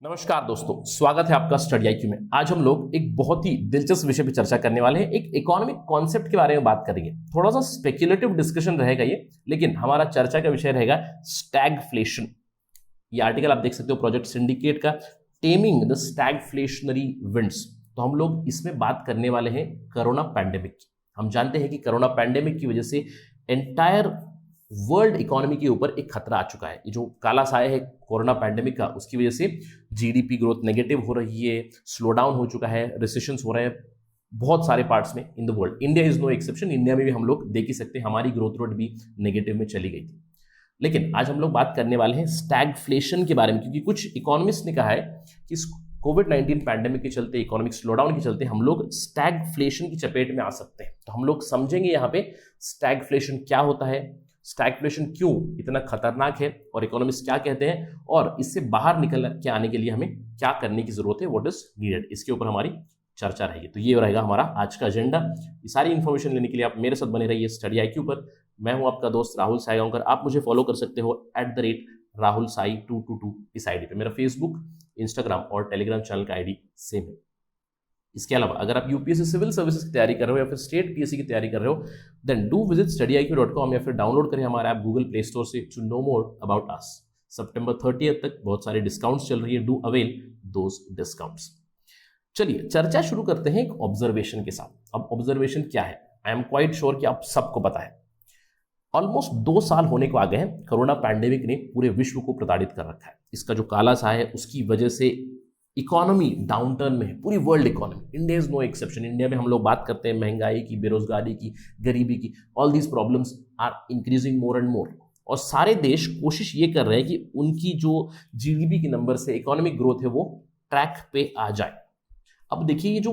नमस्कार दोस्तों, स्वागत है आपका स्टडी आईक्यू में। आज हम लोग एक बहुत ही दिलचस्प विषय पर चर्चा करने वाले हैं। एक इकोनॉमिक कॉन्सेप्ट के बारे में बात करेंगे। थोड़ा सा स्पेक्युलेटिव डिस्कशन रहेगा ये, लेकिन हमारा चर्चा का विषय रहेगा स्टैगफ्लेशन। ये आर्टिकल आप देख सकते हो प्रोजेक्ट सिंडिकेट का, टेमिंग द स्टैगफ्लेशनरी विंड्स। तो हम लोग इसमें बात करने वाले हैं कोरोना पैंडेमिक की। हम जानते हैं कि कोरोना पैंडेमिक की वजह से एंटायर वर्ल्ड इकोनॉमी के ऊपर एक खतरा आ चुका है। ये जो काला साया है कोरोना पैंडेमिक का, उसकी वजह से जीडीपी ग्रोथ नेगेटिव हो रही है, स्लो डाउन हो चुका है, रिसेशंस हो रहे हैं बहुत सारे पार्ट्स में in the world. India is no exception. India में भी हम लोग देख ही सकते हैं, हमारी ग्रोथ रेट भी नेगेटिव में चली गई थी। लेकिन आज हम लोग बात करने वाले हैं स्टैगफ्लेशन के बारे में, क्योंकि कुछ इकोनॉमिस्ट ने कहा है कि कोविड-19 पैंडेमिक के चलते, इकोनॉमिक स्लोडाउन के चलते हम लोग स्टैगफ्लेशन की चपेट में आ सकते हैं। तो हम लोग समझेंगे यहाँ पे स्टैगफ्लेशन क्या होता है, स्टैगफ्लेशन क्यों इतना खतरनाक है और इकोनॉमिस्ट क्या कहते हैं, और इससे बाहर निकल के आने के लिए हमें क्या करने की जरूरत है, व्हाट इज नीडेड। इसके ऊपर हमारी चर्चा रहेगी। तो ये रहेगा हमारा आज का एजेंडा। ये सारी इन्फॉर्मेशन लेने के लिए आप मेरे साथ बने रहिए स्टडी आईक्यू पर। मैं हूं आपका दोस्त राहुल साईगांवकर। आप मुझे फॉलो कर सकते हो @RahulSai222 इस आईडी पे। मेरा फेसबुक, इंस्टाग्राम और टेलीग्राम चैनल का आईडी सेम है। इसके अलावा अगर आप यूपीएससी सिविल सर्विसेज की तैयारी कर रहे हो या फिर स्टेट पीएससी की तैयारी कर रहे हो, देन डू विजिट studyIQ.com या फिर डाउनलोड करें हमारा ऐप गूगल प्ले स्टोर से to know more about us. सितंबर 30 तक बहुत सारे डिस्काउंट्स चल रही है, डू अवेल दोज डिस्काउंट्स। चलिए चर्चा शुरू करते हैं एक ऑब्जर्वेशन के साथ। अब ऑब्जर्वेशन क्या है, आई एम क्वाइट श्योर कि आप सबको पता है। ऑलमोस्ट 2 साल होने को आ गए हैं, कोरोना पैंडेमिक ने पूरे विश्व को प्रताड़ित कर रखा है। इसका जो काला साया है उसकी वजह से इकोनॉमी डाउनटर्न में है, पूरी world economy. India is no exception. India में हम लोग बात करते हैं महंगाई की, बेरोजगारी की, गरीबी की। All these problems are increasing more and more, और सारे देश कोशिश ये कर रहे हैं कि उनकी जो जीडीपी के नंबर से इकोनॉमिक ग्रोथ है वो ट्रैक पे आ जाए। अब देखिए, ये जो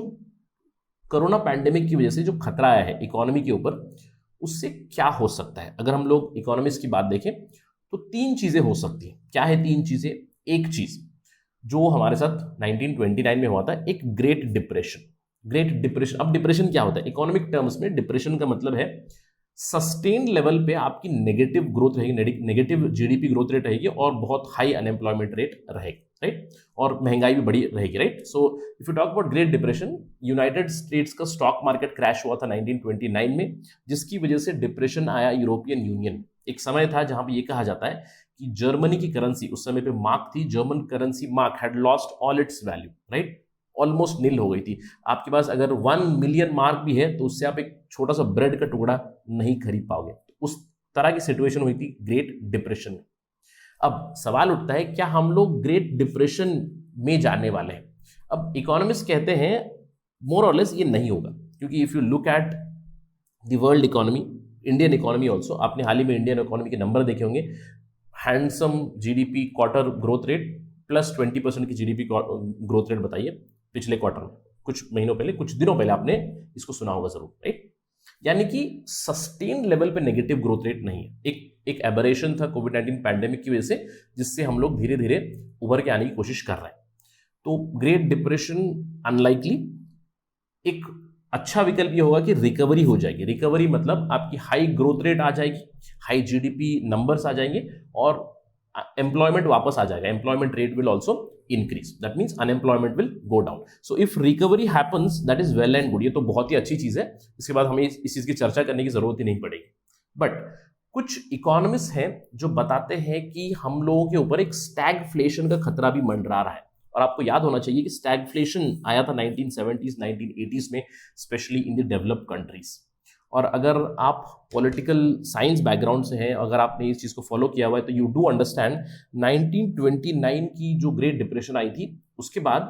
कोरोना पैंडेमिक की वजह से जो खतरा आया है इकोनॉमी के ऊपर, उससे क्या हो सकता है। अगर हम लोग इकोनॉमिक्स की बात देखें तो 3 चीजें हो सकती हैं। क्या है 3 चीजें? एक चीज जो हमारे साथ 1929 में हुआ था, एक ग्रेट डिप्रेशन। ग्रेट डिप्रेशन, अब डिप्रेशन क्या होता है इकोनॉमिक टर्म्स में? डिप्रेशन का मतलब है सस्टेन लेवल पे आपकी नेगेटिव ग्रोथ रहेगी, नेगेटिव जीडीपी ग्रोथ रेट रहेगी और बहुत हाई अनएम्प्लॉयमेंट रेट रहेगी, राइट, और महंगाई भी बड़ी रहेगी, right. So if you talk about great depression, United states का स्टॉक मार्केट क्रैश हुआ था 1929 में, जिसकी वजह से डिप्रेशन आया यूरोपियन यूनियन। एक समय था जहां पे ये कहा जाता है कि जर्मनी की करेंसी उस समय पे मार्क थी, German currency mark had lost all its value, right, almost nil हो गई थी। आपके पास अगर 1 मिलियन मार्क भी है तो उससे आप एक छोटा सा ब्रेड का टुकड़ा नहीं खरीद पाओगे। उस तरह की सिचुएशन हुई थी ग्रेट डिप्रेशन में। अब सवाल उठता है, क्या हम लोग ग्रेट डिप्रेशन में जाने वाले हैं? अब इकोनॉमिस्ट कहते हैं मोर और लेस ये नहीं होगा, क्योंकि if you look at the world economy, Indian economy also, आपने हाल ही में इंडियन इकोनॉमी के नंबर देखे होंगे। Handsome GDP quarter growth rate plus 20% की जीडीपी ग्रोथ रेट बताइए पिछले क्वार्टर में, कुछ महीनों पहले, कुछ दिनों पहले आपने इसको सुना होगा जरूर, राइट। यानी कि सस्टेन लेवल पे नेगेटिव ग्रोथ रेट नहीं है। एक एबरेशन था कोविड-19 पैंडेमिक की वजह से, जिससे हम लोग धीरे धीरे उभर के आने की कोशिश कर रहे हैं। तो ग्रेट डिप्रेशन अनलाइकली। एक अच्छा विकल्प ये होगा कि रिकवरी हो जाएगी। रिकवरी मतलब आपकी हाई ग्रोथ रेट आ जाएगी, हाई जीडीपी नंबर्स आ जाएंगे और एम्प्लॉयमेंट वापस आ जाएगा। Employment rate will also increase, that means unemployment will go down. So if recovery happens that is well and good. ये तो बहुत ही अच्छी चीज है, इसके बाद हमें इस चीज की चर्चा करने की जरूरत ही नहीं पड़ेगी। बट कुछ इकोनॉमिस्ट हैं जो बताते हैं कि हम लोगों के ऊपर एक स्टैगफ्लेशन का खतरा भी मंडरा रहा है। और आपको याद होना चाहिए कि स्टैगफ्लेशन आया था 1970s 1980s में, specially in the developed countries. और अगर आप पॉलिटिकल साइंस बैकग्राउंड से हैं, अगर आपने इस चीज़ को फॉलो किया हुआ है, तो यू डू अंडरस्टैंड 1929 की जो ग्रेट डिप्रेशन आई थी, उसके बाद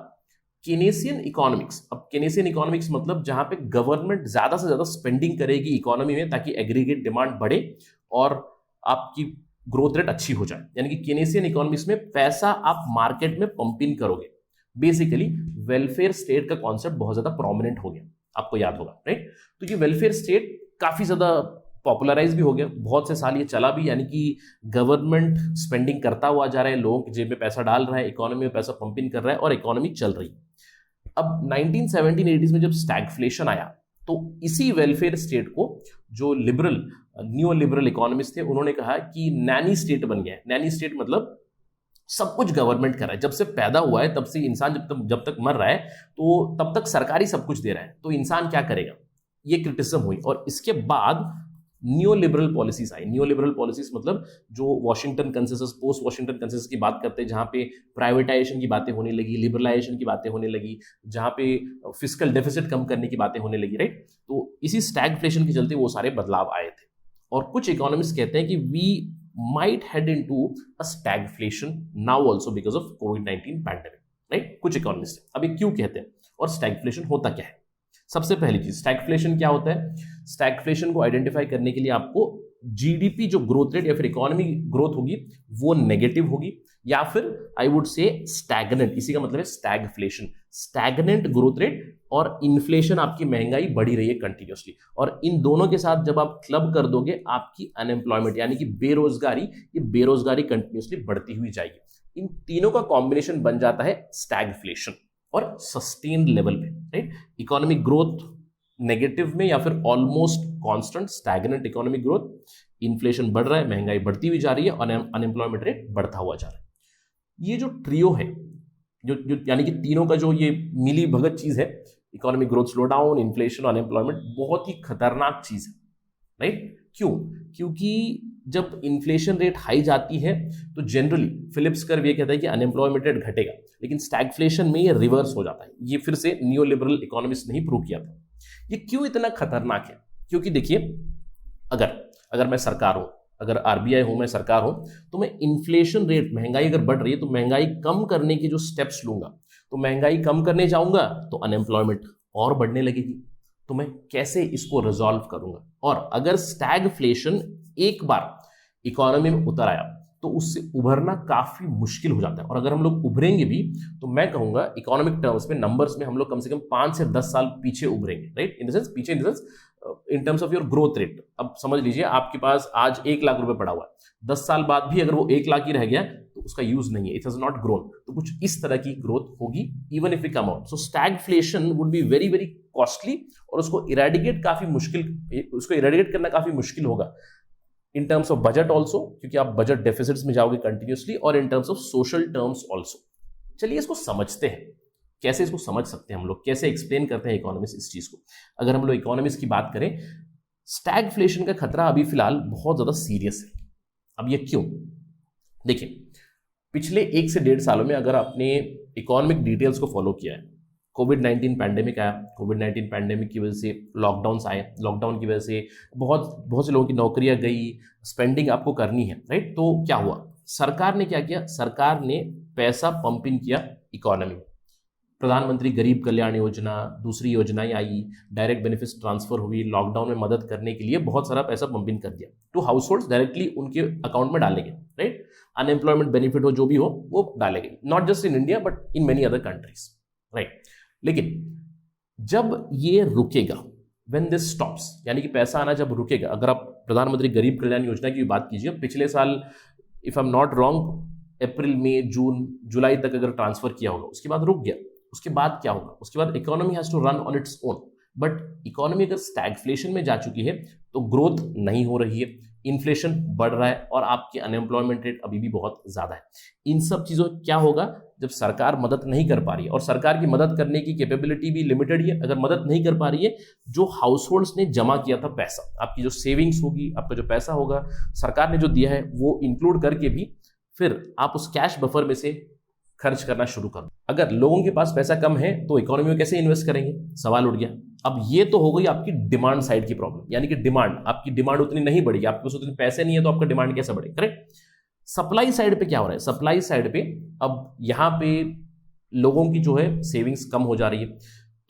केनेसियन इकोनॉमिक्स। अब केनेसियन इकोनॉमिक्स मतलब जहां पे गवर्नमेंट ज़्यादा से ज़्यादा स्पेंडिंग करेगी इकोनॉमी में, ताकि एग्रीगेट डिमांड बढ़े और आपकी ग्रोथ रेट अच्छी हो जाए। यानी कि केनेसियन इकोनॉमिक्स में पैसा आप मार्केट में पंप इन करोगे। बेसिकली वेलफेयर स्टेट का कॉन्सेप्ट बहुत ज़्यादा प्रोमिनेंट हो गया, आपको याद होगा, राइट। तो ये वेलफेयर स्टेट काफ़ी ज़्यादा पॉपुलराइज भी हो गया, बहुत से साल ये चला भी। यानी कि गवर्नमेंट स्पेंडिंग करता हुआ जा रहा है, लोगों की जेब में पैसा डाल रहा है, इकोनॉमी में पैसा पंप इन कर रहा है और इकोनॉमी चल रही है। अब 1970-80s में जब स्टैगफ्लेशन आया, तो इसी वेलफेयर स्टेट को जो लिबरल न्यू लिबरल इकोनॉमिस्ट थे, उन्होंने कहा कि नैनी स्टेट बन गया है। नैनी स्टेट मतलब सब कुछ गवर्नमेंट कर रहा है, जब से पैदा हुआ है तब से इंसान जब तक मर रहा है तो तब तक सरकारी सब कुछ दे रहा है, तो इंसान क्या करेगा, ये क्रिटिसिज्म हुई। और इसके बाद न्यू लिबरल पॉलिसीज आई। न्यू लिबरल पॉलिसीज मतलब जो Washington consensus, post Washington consensus की बात करते हैं, जहां पे प्राइवेटाइजेशन की बातें होने लगी, लिबरलाइजेशन की बातें होने लगी, जहां पे फिस्कल डेफिसिट कम करने की बातें होने लगी, राइट। तो इसी स्टैगफ्लेशन के चलते वो सारे बदलाव आए थे। और कुछ इकोनॉमिस्ट कहते हैं कि we might head into a stagflation now also because of COVID-19 pandemic, right? कुछ इकोनॉमिस्ट अभी क्यों कहते हैं और स्टैगफ्लेशन होता क्या है। सबसे पहली चीज, स्टैगफ्लेशन क्या होता है। स्टैगफ्लेशन को आइडेंटिफाई करने के लिए आपको जीडीपी जो ग्रोथ रेट या फिर इकोनॉमी ग्रोथ होगी वो नेगेटिव होगी, या फिर आई वुड से स्टैग्नेंट, इसी का मतलब है स्टैगफ्लेशन, स्टैग्नेंट ग्रोथ रेट, और इन्फ्लेशन आपकी महंगाई बढ़ी रही है कंटिन्यूअसली। और इन दोनों के साथ जब आप क्लब कर दोगे आपकी अनएम्प्लॉयमेंट यानी कि बेरोजगारी, ये बेरोजगारी कंटिन्यूअसली बढ़ती हुई जाएगी। इन तीनों का कॉम्बिनेशन बन जाता है स्टैगफ्लेशन, और सस्टेन्ड लेवल पे, राइट। इकोनॉमिक ग्रोथ नेगेटिव में या फिर almost constant, stagnant economic growth, inflation बढ़ रहा है, महंगाई बढ़ती हुई जा रही है और अनएम्प्लॉयमेंट रेट बढ़ता हुआ जा रहा है। ये जो ट्रियो है, जो यानी कि तीनों का जो ये मिली भगत चीज है, economic growth slow down, inflation और अनएम्प्लॉयमेंट, बहुत ही खतरनाक चीज है, राइट। क्यों? क्योंकि जब इन्फ्लेशन रेट हाई जाती है तो जनरली फिलिप्स कर्व ये कहता है कि अनएम्प्लॉयमेंट रेट घटेगा, लेकिन स्टैगफ्लेशन में ये रिवर्स हो जाता है। ये फिर से नियो लिबरल इकोनॉमिस्ट ने ही प्रूव किया था। ये क्यों इतना खतरनाक है? क्योंकि देखिए, अगर मैं सरकार हूं, अगर आरबीआई हूं, मैं सरकार हूं, तो मैं इन्फ्लेशन रेट, महंगाई अगर बढ़ रही है तो महंगाई कम करने के जो स्टेप्स लूंगा, तो महंगाई कम करने जाऊंगा तो अनएम्प्लॉयमेंट और बढ़ने लगेगी, तो मैं कैसे इसको रिजॉल्व करूंगा। और अगर स्टैगफ्लेशन एक बार इकोनॉमी में उतर आया तो उससे उभरना काफी मुश्किल हो जाता है। और अगर हम लोग उभरेंगे भी तो मैं कहूंगा इकोनॉमिक टर्म्स में, नंबर्स में हम लोग कम से कम 5 से 10 साल पीछे उभरेंगे, राइट। इन द सेंस पीछे, in the sense in terms of your growth rate. अब समझ लीजिए आपके पास आज 1 लाख रुपए पड़ा हुआ है, 10 साल बाद भी अगर वो 1 लाख ही रह गया तो उसका यूज नहीं है, इट हैज नॉट ग्रोन। तो कुछ इस तरह की ग्रोथ होगी even if we come out. So stagflation would be very very costly, और उसको इरेडिकेट करना काफी मुश्किल होगा in terms of budget also, क्योंकि आप बजट डेफिसिट्स में जाओगे कंटिन्यूसली, और in terms of social terms also. चलिए इसको समझते हैं, कैसे इसको समझ सकते हैं हम लोग, कैसे एक्सप्लेन करते हैं इकोनॉमिस्ट इस चीज को। अगर हम लोग इकोनॉमिस्ट की बात करें, स्टैगफ्लेशन का खतरा अभी फिलहाल बहुत ज्यादा सीरियस है। अब ये क्यों? देखिए, पिछले 1 से 1.5 सालों में अगर आपने इकोनॉमिक डिटेल्स को फॉलो किया है, कोविड-19 पैंडेमिक आया, कोविड-19 पैंडेमिक की वजह से लॉकडाउन्स आए, लॉकडाउन की वजह से बहुत से लोगों की नौकरियां गई, स्पेंडिंग आपको करनी है, राइट। तो क्या हुआ, सरकार ने क्या किया, सरकार ने पैसा पंप इन किया इकोनॉमी में। प्रधानमंत्री गरीब कल्याण योजना, दूसरी योजनाएं आई, डायरेक्ट बेनिफिट्स ट्रांसफर हुई, लॉकडाउन में मदद करने के लिए बहुत सारा पैसा पंप इन कर दिया टू हाउस होल्ड्स, डायरेक्टली उनके अकाउंट में डाले गए, राइट। अनएम्प्लॉयमेंट बेनिफिट हो जो भी हो वो डाले गए, not just in India but in many other countries, right. लेकिन जब ये रुकेगा, व्हेन दिस स्टॉप्स, यानी कि पैसा आना जब रुकेगा, अगर आप प्रधानमंत्री गरीब कल्याण योजना की बात कीजिए, पिछले साल if I am not wrong अप्रैल, मई, जून, जुलाई तक अगर ट्रांसफर किया होगा, उसके बाद रुक गया, उसके बाद क्या होगा, उसके बाद economy has to run on its own. But economy अगर स्टैगफ्लेशन में जा चुकी है तो ग्रोथ नहीं हो रही है, इन्फ्लेशन बढ़ रहा है और आपकी अनएम्प्लॉयमेंट रेट अभी भी बहुत ज्यादा है। इन सब चीजों क्या होगा जब सरकार मदद नहीं कर पा रही है, और सरकार की मदद करने की कैपेबिलिटी भी लिमिटेड ही है। अगर मदद नहीं कर पा रही है, जो हाउस होल्ड्स ने जमा किया था पैसा, आपकी जो सेविंग्स होगी, आपका जो पैसा होगा, सरकार ने जो दिया है वो इंक्लूड करके भी फिर आप उस कैश बफर में से खर्च करना शुरू कर दो। अगर लोगों के पास पैसा कम है तो इकोनॉमी में कैसे इन्वेस्ट करेंगे, सवाल उठ गया। अब ये तो हो गई आपकी डिमांड साइड की प्रॉब्लम, यानी कि आपकी डिमांड उतनी नहीं बढ़ेगी, आपके पास उतने पैसे नहीं है तो आपका डिमांड कैसे बढ़ेगा, करेक्ट। सप्लाई साइड पे क्या हो रहा है, सप्लाई साइड पे अब यहां पे लोगों की जो है सेविंग्स कम हो जा रही है,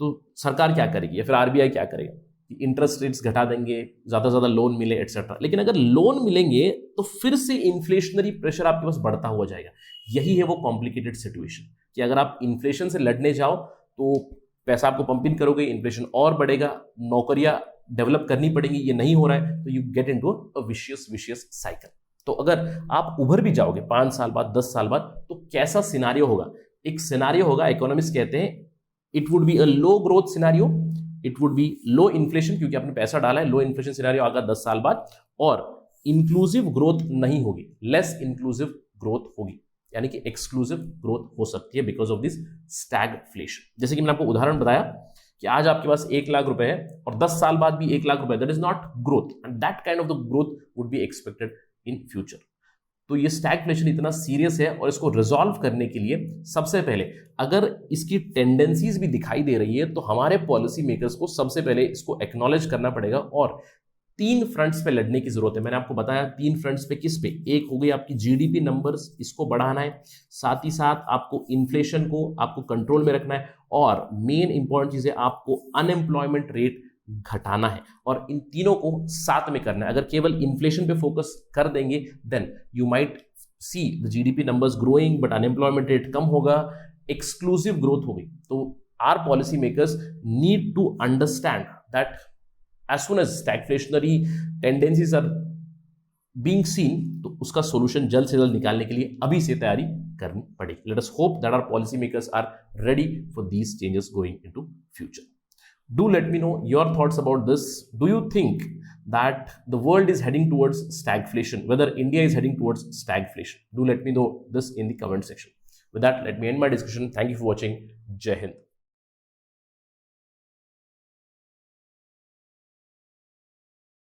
तो सरकार क्या करेगी या फिर आरबीआई क्या करेगा, इंटरेस्ट रेट्स घटा देंगे, ज्यादा ज्यादा लोन मिले एटसेट्रा। लेकिन अगर लोन मिलेंगे तो फिर से इन्फ्लेशनरी प्रेशर आपके पास बढ़ता हुआ जाएगा। यही है वो कॉम्प्लिकेटेड सिचुएशन कि अगर आप इन्फ्लेशन से लड़ने जाओ तो पैसा आपको पंप इन करोगे, इन्फ्लेशन और बढ़ेगा, नौकरियां डेवलप करनी पड़ेंगी, ये नहीं हो रहा है, तो you get into a vicious cycle. तो अगर आप उभर भी जाओगे 5 साल बाद, 10 साल बाद, तो कैसा सिनारियो होगा? एक सिनारियो होगा, इकोनॉमिस्ट कहते हैं it would be a low growth scenario, it would be low inflation, क्योंकि आपने पैसा डाला है, लो इन्फ्लेशन सिनारियो आगा 10 साल बाद, और इंक्लूसिव ग्रोथ नहीं होगी, लेस इंक्लूसिव ग्रोथ होगी। यानी कि एक्सक्लूसिव ग्रोथ हो सकती है बिकॉज ऑफ दिस स्टैगफ्लेशन। जैसे कि मैंने आपको उदाहरण बताया कि आज आपके पास 1 लाख रुपए है और 10 साल बाद भी 1 लाख रुपए, that is not growth, and that kind of the growth would be expected in future. तो ये स्टैगफ्लेशन इतना सीरियस है और इसको रिजॉल्व करने के लिए सबसे पहले अगर इसकी टेंडेंसीज भी दिखाई दे रही है तो हमारे पॉलिसी मेकर्स को सबसे पहले इसको एक्नॉलेज करना पड़ेगा और 3 फ्रंट्स पे लड़ने की जरूरत है। मैंने आपको बताया 3 फ्रंट्स पे, किस पे? एक हो गई आपकी जीडीपी नंबर्स, इसको बढ़ाना है, साथ ही साथ आपको इन्फ्लेशन को आपको कंट्रोल में रखना है, और मेन इंपॉर्टेंट चीज है आपको अनएम्प्लॉयमेंट रेट घटाना है, और इन तीनों को साथ में करना है। अगर केवल इन्फ्लेशन पे फोकस कर देंगे then you might see the GDP numbers growing but unemployment rate कम होगा, एक्सक्लूसिव ग्रोथ होगी। तो our policy makers need to understand that as soon as stagflationary tendencies are being seen, तो उसका solution जल्द से जल्द निकालने के लिए अभी से तैयारी करनी पड़ेगी। Let us hope that our policy makers are ready for these changes going into future. Do let me know your thoughts about this. Do you think that the world is heading towards stagflation? Whether India is heading towards stagflation? Do let me know this in the comment section. With that, let me end my discussion. Thank you for watching. Jai Hind.